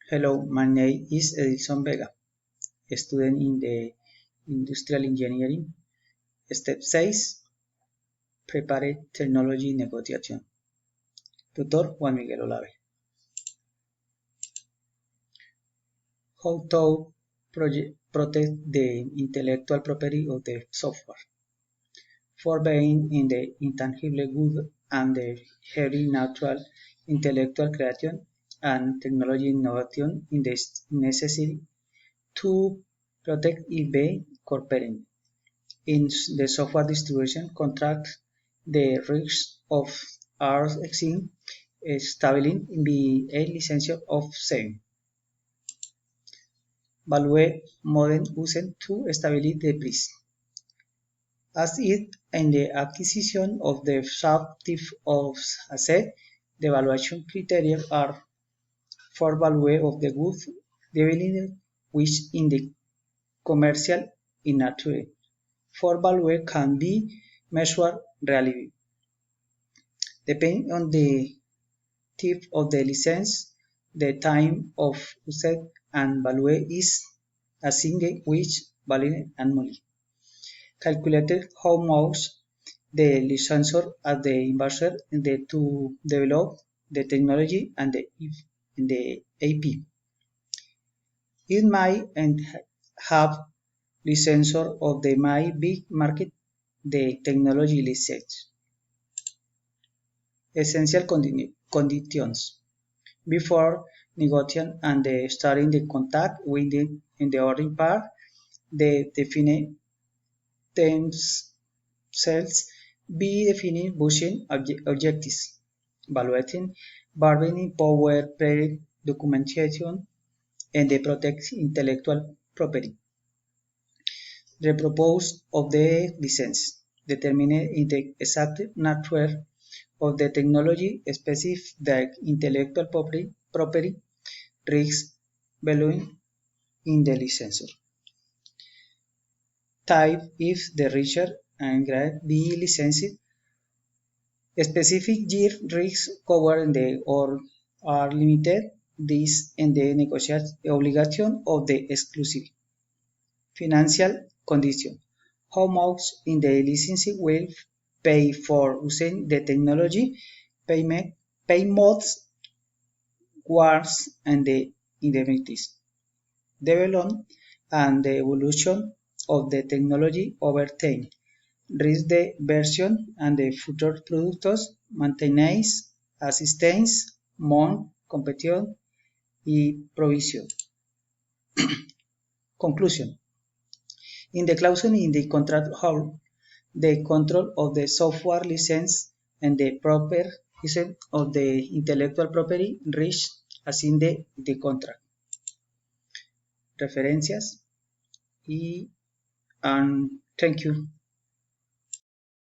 Hello, my name is Edison Vega, a student in the Industrial Engineering. Step 6, Prepare Technology Negotiation. Tutor Juan Miguel Olave. How to protect the intellectual property of the software. For being in the intangible good and the heavy natural intellectual creation and technology innovation is necessary to protect it by corporation. In the software distribution contract, the risks of are exceed established by a license of same. Value model used to establish the price. As it in the acquisition of the subtype of asset, the valuation criteria are for value of the goods developed, which in the commercial in nature. For value can be measured reliably. Depending on the type of the license, the time of use and value is assigned which value annually. Calculated how much the licensor and the investor to develop the technology and the AP. It might have licensor of the my big market the technology license. Essential conditions before negotiating and starting the contact with in the ordering part, the define themselves be defining bushing objectives, evaluating bargaining power, documentation, and the protect intellectual property. The purpose of the license determine the exact nature of the technology, specific the intellectual property risks valuing in the licensor. Type if the richer and grade be licensed. Specific year risks covered the or are limited. This in the negotiation obligation of the exclusive. Financial condition. How much in the licensing will pay for using the technology, pay modes, wards, and the indemnities. Development and the evolution of the technology over time. Risk the version and the future products, maintenance, assistance, mon, competition, y provision. Conclusion. In the clause in the contract hold the control of the software license and the proper use of the intellectual property reached as in the contract. Referencias and thank you.